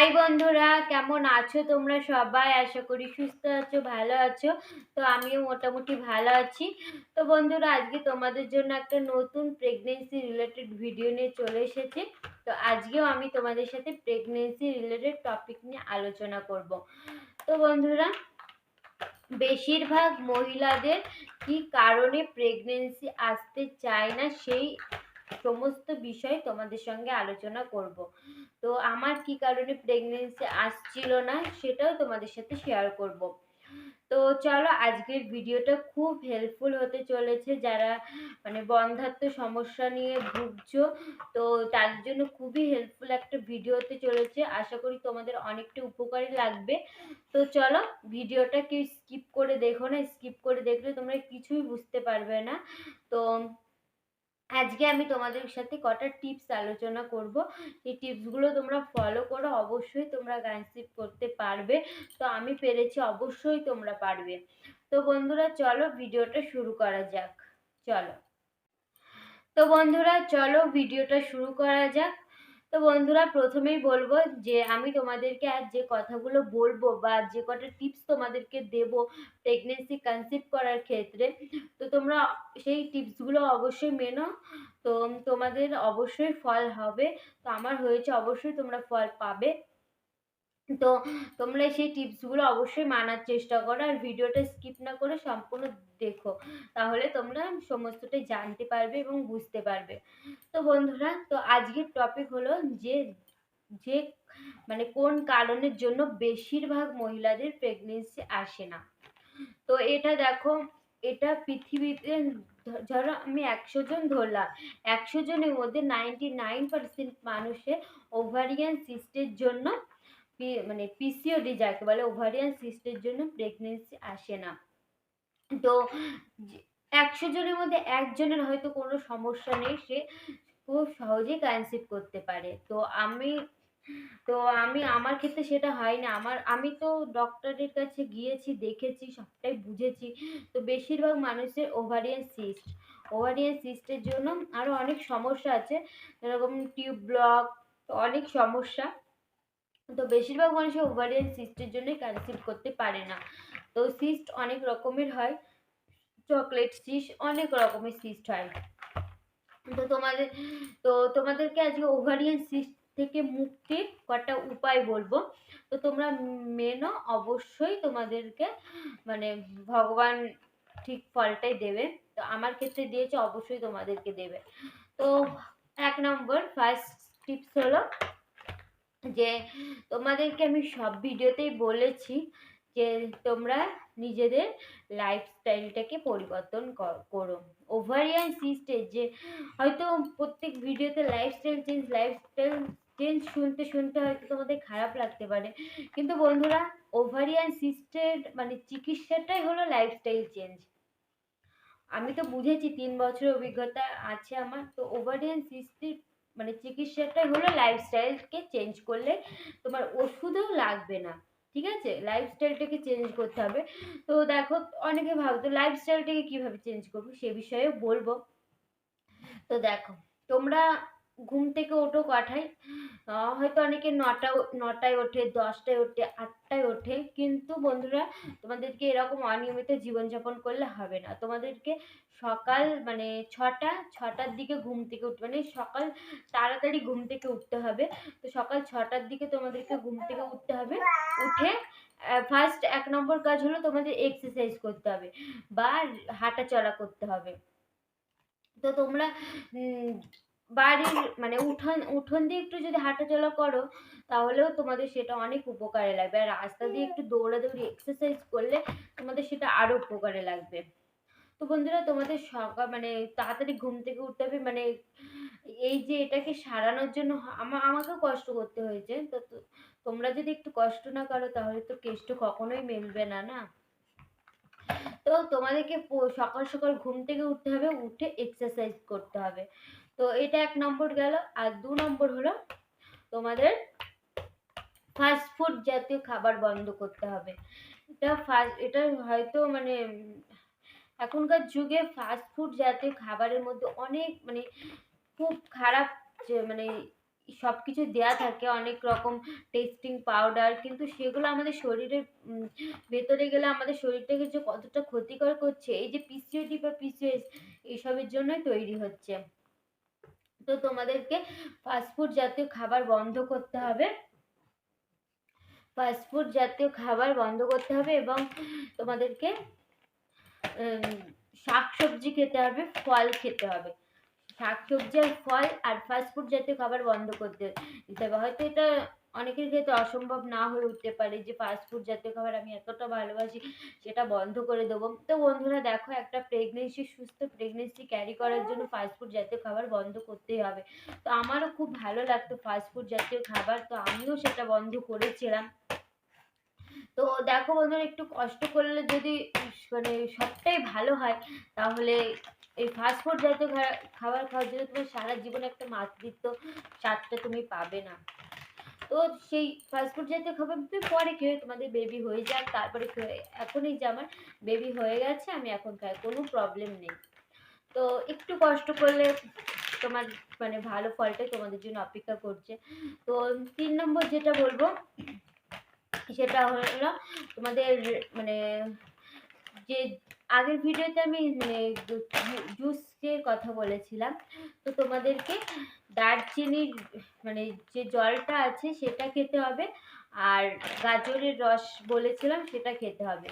High বন্ধুরা, কেমন আছো তোমরা সবাই? আশা করি সুস্থ আছো, ভালো আছো। তো আমিও মোটামুটি ভালো আছি। তো বন্ধুরা, আজকে তোমাদের জন্য একটা নতুন প্রেগনেন্সি রিলেটেড ভিডিও নিয়ে চলে এসেছি। তো আজকেও আমি তোমাদের সাথে প্রেগনেন্সি রিলেটেড টপিক নিয়ে আলোচনা করব। তো বন্ধুরা, বেশিরভাগ মহিলাদের কি কারণে প্রেগনেন্সি আসতে চায় না, সেই সমস্ত বিষয় তোমাদের সঙ্গে আলোচনা করব। তো আমার কি কারণে প্রেগনেন্সি আসছিল না সেটাও তোমাদের সাথে শেয়ার করব। তো চলো, আজকের ভিডিওটা খুব হেল্পফুল হতে চলেছে যারা বন্ধ্যাত্ব সমস্যা নিয়ে ভুগছো। তো তার জন্য খুবই হেল্পফুল একটা ভিডিও হতে চলেছে। আশা করি তোমাদের অনেকটা উপকারী লাগবে। তো চলো, ভিডিওটা কেউ স্কিপ করে দেখো না, স্কিপ করে দেখলে তোমরা কিছুই বুঝতে পারবে না। তো আজকে আমি তোমাদের সাথে কটা টিপস আলোচনা করব। এই টিপসগুলো তোমরা ফলো করো, অবশ্যই তোমরা কনসিভ করতে পারবে। তো আমি পেরেছি, অবশ্যই তোমরা পারবে। তো বন্ধুরা, চলো ভিডিওটা শুরু করা যাক। চলো, তো বন্ধুরা চলো ভিডিওটা শুরু করা যাক। তো বন্ধুরা, প্রথমেই বলবো যে আমি তোমাদেরকে আজ যে কথাগুলো বলবো বা যে কটা টিপস তোমাদেরকে দেব প্রেগনেন্সি কনসিভ করার ক্ষেত্রে, তো তোমরা সেই টিপসগুলো অবশ্যই মেনো। তো তোমাদের অবশ্যই ফল হবে। তো আমার হয়েছে, অবশ্যই তোমরা ফল পাবে। তো তোমরা সেই টিপসগুলো অবশ্যই মানার চেষ্টা করো, আর ভিডিওটা স্কিপ না করে সম্পূর্ণ দেখো। তাহলে তোমরা সমস্তটাই জানতে পারবে এবং বুঝতে পারবে। তো বন্ধুরা, তো আজকের টপিক হলো যে যে কোন কারণের জন্য বেশিরভাগ মহিলাদের প্রেগনেন্সি আসে না। তো এটা দেখো, এটা পৃথিবীতে ধরো আমি 100 জন ধরলাম, 100 জনের মধ্যে 99% মানুষের ওভারিয়ান সিস্টের জন্য পিসিওডি যাকে বলে, ওভারিয়ান সিস্টের জন্য প্রেগনেন্সি আসে না। তো 100 জনের মধ্যে একজনের হয়তো কোনো সমস্যা নেই, সে খুব সহজেই কনসিভ করতে পারে। তো আমি আমার ক্ষেত্রে সেটা হয় না। আমি তো ডক্টরের কাছে গিয়েছি, দেখেছি, সবটাই বুঝেছি। তো বেশিরভাগ মানুষের ওভারিয়ান সিস্টের জন্য আরো অনেক সমস্যা আছে, যেরকম টিউব ব্লক, তো অনেক সমস্যা। তো বেশিরভাগ মানুষের ওভারিয়ান সিস্টের জন্যই কনসিভ করতে পারে না। তো সিস্ট অনেক রকমের হয়, চকলেট সিস্ট, অনেক রকমের সিস্ট হয়। তো তোমাদের তো তোমাদেরকে আজকে ওভারিয়ান সিস্ট থেকে মুক্তির কটা উপায় বলবো। তো তোমরা মেনো, অবশ্যই তোমাদেরকে মানে ভগবান ঠিক ফলটাই দেবে। তো আমার ক্ষেত্রে দিয়েছে, অবশ্যই তোমাদেরকে দেবে। তো 1 নম্বর ফার্স্ট টিপস হলো যে তোমাদেরকে আমি সব ভিডিওতেই বলেছি যে তোমরা নিজেদের লাইফস্টাইলটাকে পরিবর্তন করো। ওভারিয়ান সিস্টের যে হয়তো প্রত্যেক ভিডিওতে লাইফস্টাইল চেঞ্জ শুনতে শুনতে হয়তো তোমাদের খারাপ লাগতে পারে, কিন্তু বন্ধুরা, ওভারিয়ান সিস্টের চিকিৎসাটাই হলো লাইফস্টাইল চেঞ্জ। আমি তো বুঝেছি, 3 বছরের অভিজ্ঞতা আছে আমার। তো ওভারিয়ান সিস্টের চিকিৎসাটাই হলো লাইফস্টাইলকে চেঞ্জ করলে তোমার ওষুধও লাগবে না। ঠিক আছে, লাইফস্টাইলটাকে চেঞ্জ করতে হবে। তো দেখো, অনেকে ভাবতো লাইফস্টাইলটাকে কিভাবে চেঞ্জ করবো, সে বিষয়ে বলবো। তো দেখো, তোমরা ঘুম থেকে ওঠো কটায়? হয়তো অনেকে নটায় ওঠে, 10টায় ওঠে, 8টায় ওঠে। কিন্তু বন্ধুরা, তোমাদেরকে এরকম অনিয়মিত জীবনযাপন করলে হবে না। তোমাদেরকে সকাল ছটার দিকে ঘুম থেকে উঠতে, সকাল তাড়াতাড়ি ঘুম থেকে উঠতে হবে। তো সকাল 6টার দিকে তোমাদেরকে ঘুম থেকে উঠতে হবে। উঠে ফার্স্ট 1 নম্বর কাজ হলো তোমাদের এক্সারসাইজ করতে হবে বা হাঁটা চলা করতে হবে। তো তোমরা বাড়ির উঠোন দিয়ে একটু যদি হাঁটাচলা করো, তাহলেও তোমাদের সেটা অনেক উপকারে লাগবে। আর রাস্তা দিয়ে একটু দৌড়াদৌড়ি এক্সারসাইজ করলে তোমাদের সেটা আরো উপকারে লাগবে। তো বন্ধুরা, তোমাদের সকাল তাড়াতাড়ি ঘুম থেকে উঠতে হবে। এই যে এটাকে সারানোর জন্য আমাকেও কষ্ট করতে হয়েছে। তো তোমরা যদি একটু কষ্ট না করো, তাহলে তো কেষ্ট কখনোই মেলবে না, না? তো তোমাদেরকে সকাল সকাল ঘুম থেকে উঠতে হবে, উঠে এক্সারসাইজ করতে হবে। তো এটা 1 নম্বর গেল। আর 2 নম্বর হলো তোমাদের ফাস্ট ফুড জাতীয় খাবার বন্ধ করতে হবে। এটা হয়তো এখনকার যুগে ফাস্ট ফুড জাতীয় খাবারের মধ্যে অনেক খুব খারাপ যে সবকিছু দেয়া থাকে, অনেক রকম টেস্টিং পাউডার, কিন্তু সেগুলো আমাদের শরীরের ভেতরে গেলে আমাদের শরীরটাকে যে কতটা ক্ষতিকর করছে, এই যে পিসিওডি বা পিসিওএস এসবের জন্যই তৈরি হচ্ছে। তো তোমাদেরকে ফাস্টফুড জাতীয় খাবার বন্ধ করতে হবে, ফাস্টফুড জাতীয় খাবার বন্ধ করতে হবে, এবং তোমাদেরকে শাকসবজি খেতে হবে, ফল খেতে হবে। শাকসবজি আর ফল আর ফাস্টফুড জাতীয় খাবার বন্ধ করতে দিতে হবে। হয়তো এটা অনেকের ক্ষেত্রে অসম্ভব না হয়ে উঠতে পারে যে ফাস্টফুড জাতীয় খাবার আমি এতটা ভালোবাসি সেটা বন্ধ করে দেবো। তো বন্ধুরা দেখো, একটা প্রেগনেন্সি, সুস্থ প্রেগনেন্সি ক্যারি করার জন্য ফাস্টফুড জাতীয় খাবার বন্ধ করতেই হবে। তো আমারও খুব ভালো লাগতো ফাস্টফুড জাতীয় খাবার, তো আমিও সেটা বন্ধ করেছিলাম। তো দেখো বন্ধুরা, একটু কষ্ট করলে যদি মানে সবটাই ভালো হয়, তাহলে এই ফাস্টফুড জাতীয় খাবার খাওয়ার জন্য তোমার সারা জীবনে একটা মাতৃত্ব স্বাদটা তুমি পাবে না। তো সেই ফাস্টফুড জাতীয় খাবার তুমি পরে খেয়ে, তোমাদের বেবি হয়ে যাক তারপরে খেয়ে। এখনই যে আমার বেবি হয়ে গেছে, আমি এখন খাই, কোনো প্রবলেম নেই। তো একটু কষ্ট করলে তোমার মানে ভালো ফলটাই তোমাদের জন্য অপেক্ষা করছে। তো 3 নম্বর যেটা বলবো সেটা হলো তোমাদের মানে যে আগের ভিডিওতে আমি মানে জুসের কথা বলেছিলাম, তো তোমাদেরকে দারচিনির মানে যে জলটা আছে সেটা খেতে হবে, আর গাজরের রস বলেছিলাম সেটা খেতে হবে।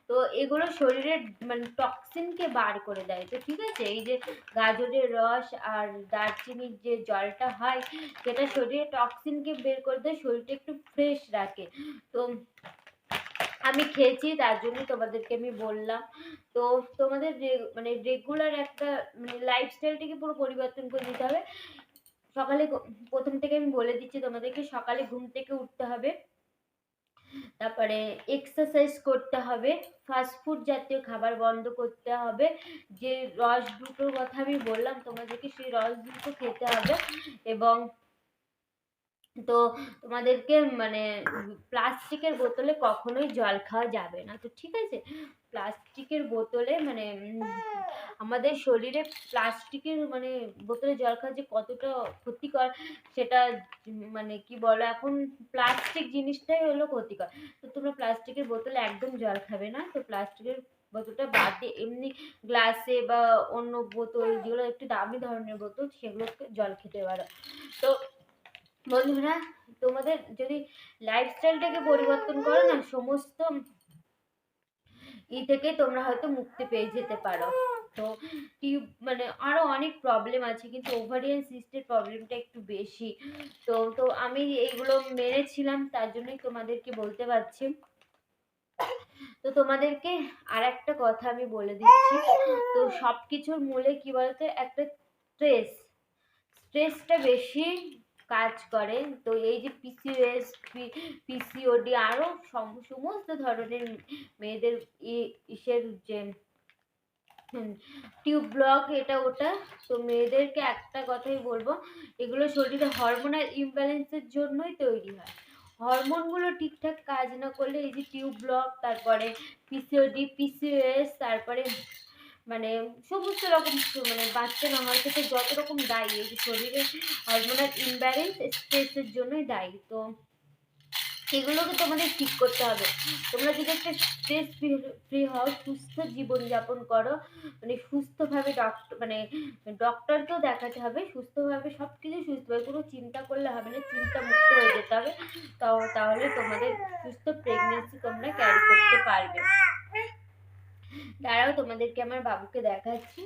তো এগুলো শরীরের মানে টক্সিনকে বার করে দেয়। তো ঠিক আছে, এই যে গাজরের রস আর দারচিনির যে জলটা হয়, সেটা শরীরে টক্সিনকে বের করে দেয়, শরীরটা একটু ফ্রেশ রাখে। তো আমি খেয়েছি, তার জন্য তোমাদেরকে আমি বললাম। তো তোমাদের মানে রেগুলার একটা মানে লাইফস্টাইলটাকে পুরো পরিবর্তন করে দিতে হবে। সকালে প্রথম থেকে আমি বলে দিচ্ছি তোমাদেরকে, সকালে ঘুম থেকে উঠতে হবে, তারপরে এক্সারসাইজ করতে হবে, ফাস্টফুড জাতীয় খাবার বন্ধ করতে হবে, যে রস দুটোর কথা আমি বললাম তোমাদেরকে সেই রস দুটো খেতে হবে, এবং তো তোমাদেরকে মানে প্লাস্টিকের বোতলে কখনোই জল খাওয়া যাবে না। তো ঠিক আছে, প্লাস্টিকের বোতলে মানে আমাদের শরীরে প্লাস্টিকের মানে বোতলে জল খাওয়া যে কতটা ক্ষতিকর সেটা মানে কি বলো, এখন প্লাস্টিক জিনিসটাই হলো ক্ষতিকর। তো তোমরা প্লাস্টিকের বোতলে একদম জল খাবে না। তো প্লাস্টিকের বোতলটা বাদ দিয়ে এমনি গ্লাসে বা অন্য বোতল যেগুলো একটু দামি ধরনের বোতল, সেগুলোতে জল খেতে পারো। তো বন্ধুরা, তোমাদের যদি লাইফস্টাইলটাকে পরিবর্তন করো না, সমস্ত থেকে তোমরা হয়তো মুক্তি পেয়ে যেতে পারো। তো টিউব মানে আরো অনেক প্রবলেম আছে, কিন্তু ওভারিয়ান সিস্টের প্রবলেমটা একটু বেশি। তো তো আমি এইগুলো মেনেছিলাম, তার জন্যই তোমাদেরকে বলতে পারছি। তো তোমাদেরকে আর একটা কথা আমি বলে দিচ্ছি, তো সবকিছুর মূলে কি বলতো, একটা স্ট্রেস, স্ট্রেসটা বেশি কাজ করে। তো এই যে পিসিওএস, পিসিওডি আরো সমস্ত ধরনের মেয়েদের ইসের যে টিউব ব্লক, এটা ওটা। তো মেয়েদেরকে একটা কথাই বলবো, এগুলো শরীরে হরমোনাল ইমব্যালেন্সের জন্যই তৈরি হয়। হরমোনগুলো ঠিকঠাক কাজ না করলে এই যে টিউব ব্লক, তারপরে পিসিওডি, পিসিওএস, তারপরে মানে সমস্ত রকম মানে বাচ্চা না হওয়ার ক্ষেত্রে যত রকম দায়ী, এই যে শরীরে হরমোনাল ইমব্যালেন্স স্ট্রেসের জন্যই দায়ী। তো সেগুলোকে তোমাদের ঠিক করতে হবে। তোমরা যদি একটা স্ট্রেস ফ্রি হও, সুস্থ জীবনযাপন করো, মানে সুস্থভাবে মানে ডক্টরকেও দেখাতে হবে, সুস্থভাবে সব কিছু সুস্থভাবে, কোনো চিন্তা করলে হবে না, চিন্তা মুক্ত হয়ে যেতে হবে। তাহলে তোমাদের সুস্থ প্রেগনেন্সি তোমরা ক্যারি করতে পারবে। দাঁড়াও, তোমাদেরকে আমার বাবুকে দেখাচ্ছি।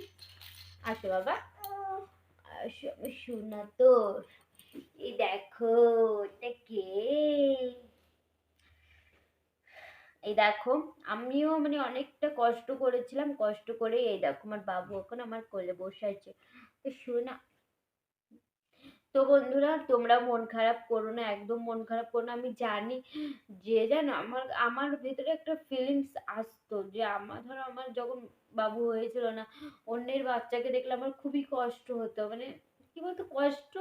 আসো বাবা, আসো শোনা তো, এই দেখো এটা কে, এই দেখো, আমিও মানে অনেকটা কষ্ট করেছিলাম, কষ্ট করে এই দেখো আমার বাবু এখন আমার কোলে বসে আছে। তো শোনা, তো বন্ধুরা তোমরা মন খারাপ করো না, একদম মন খারাপ করো না। আমি জানি যে জানো, আমার আমার ভেতরে একটা ফিলিংস আসতো যে আমার ধরো আমার যখন বাবু হয়েছিল না, অন্যের বাচ্চাকে দেখলে আমার খুবই কষ্ট হতো, মানে কি বলতো কষ্ট,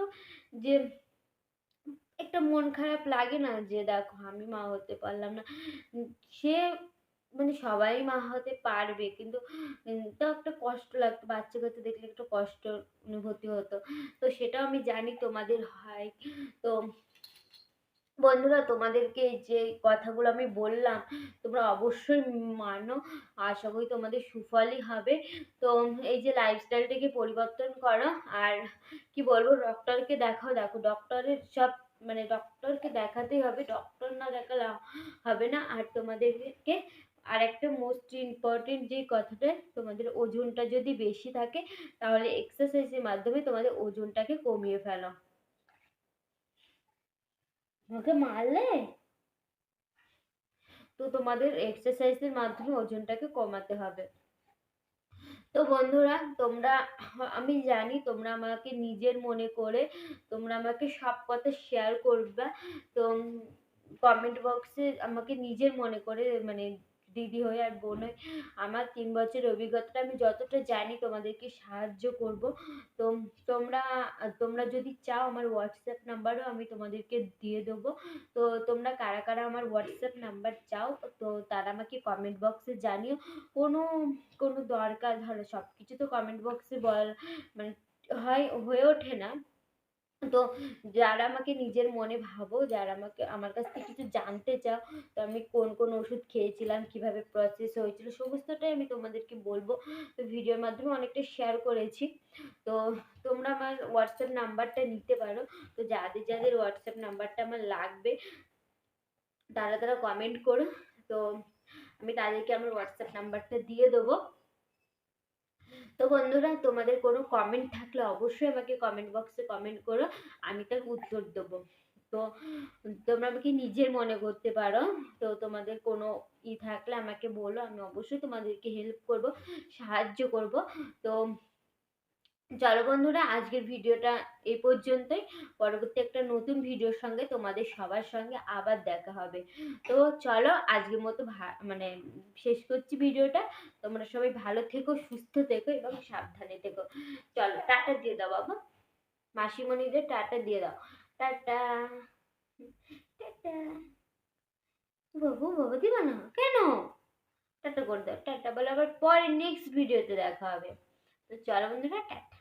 যে একটা মন খারাপ লাগে না যে দেখো আমি মা হতে পারলাম না। সে মানে সবাই মা হতে পারবে, কিন্তু তাও একটা কষ্ট লাগতো, বাচ্চা কাচ্চা দেখলে একটু কষ্ট অনুভূতি হতো। তো সেটাও আমি জানি তোমাদের হয়। তো বন্ধুরা, তোমাদেরকে যে কথাগুলো আমি বললাম তোমরা অবশ্যই মানো। আশা করি তোমাদের সুফলই হবে। তো এই যে লাইফস্টাইলটাকে পরিবর্তন করো। আর কি বলবো, ডক্টরকে দেখাও। দেখো ডক্টরের সব মানে ডক্টরকে দেখাতেই হবে, ডক্টর না দেখালে হবে না। আর তোমাদেরকে আর একটা মোস্ট ইম্পর্টেন্ট যে কথাটা, তোমাদের ওজনটা যদি বেশি থাকে তাহলে এক্সারসাইজের মাধ্যমে তোমাদের ওজনটাকে কমিয়ে ফেলো। ওকে মারলে তো তোমাদের এক্সারসাইজের মাধ্যমে ওজনটাকে কমাতে হবে। তো বন্ধুরা, তোমরা আমি জানি তোমরা আমাকে নিজের মনে করে তোমরা আমাকে সব কথা শেয়ার করবা। তো কমেন্ট বক্সে আমাকে নিজের মনে করে মানে দিদি হয়ে আর বোন হয়ে আমার 3 বছরের অভিজ্ঞতাটা আমি যতটা জানি তোমাদেরকে সাহায্য করব। তো তোমরা তোমরা যদি চাও আমার হোয়াটসঅ্যাপ নাম্বারও আমি তোমাদেরকে দিয়ে দেবো। তো তোমরা কারা কারা আমার হোয়াটসঅ্যাপ নাম্বার চাও তো তারা আমাকে কমেন্ট বক্সে জানিও। কোনো কোনো দরকার, ধরো সবকিছু তো কমেন্ট বক্সে মানে হয়ে ওঠে না। তো যারা আমাকে নিজের মনে ভাবো, যারা আমাকে আমার কাছ থেকে কিছু জানতে চাও, তো আমি কোন কোন ওষুধ খেয়েছিলাম, কিভাবে প্রসেস হয়েছিল, সমস্তটাই আমি তোমাদেরকে বলবো। তো ভিডিওর মাধ্যমে অনেকটা শেয়ার করেছি। তো তোমরা আমার হোয়াটসঅ্যাপ নাম্বারটা নিতে পারো। তো যাদের যাদের হোয়াটসঅ্যাপ নাম্বারটা আমার লাগবে তারা তারা কমেন্ট করো। তো আমি তাদেরকে আমার হোয়াটসঅ্যাপ নাম্বারটা দিয়ে দেবো। তো বন্ধুরা, তোমাদের কোনো কমেন্ট থাকলে অবশ্যই আমাকে কমেন্ট বক্সে কমেন্ট করো, আমি তার উত্তর দেবো। তো তোমরা আমাকে নিজের মনে করতে পারো। তো তোমাদের কোনো থাকলে আমাকে বলো, আমি অবশ্যই তোমাদেরকে হেল্প করব, সাহায্য করব। তো চলো বন্ধুরা, আজকের ভিডিওটা এই পর্যন্তই। পরবর্তী একটা নতুন ভিডিওর সঙ্গে তোমাদের সবার সঙ্গে আবার দেখা হবে। তো চলো আজকের মতো মানে শেষ করছি ভিডিওটা। তোমরা সবাই ভালো থেকো, সুস্থ থেকো এবং সাবধানে থেকো। চলো টাটা দিয়ে দাও বাবা, মাসিমণিদের টাটা দিয়ে দাও। টাটা। টাটা। বাবু বাবা দিবা না কেন? টাটা করে দাও, টাটা বলে আবার পরে নেক্সট ভিডিওতে দেখা হবে। তো চলো বন্ধুরা, টাটা।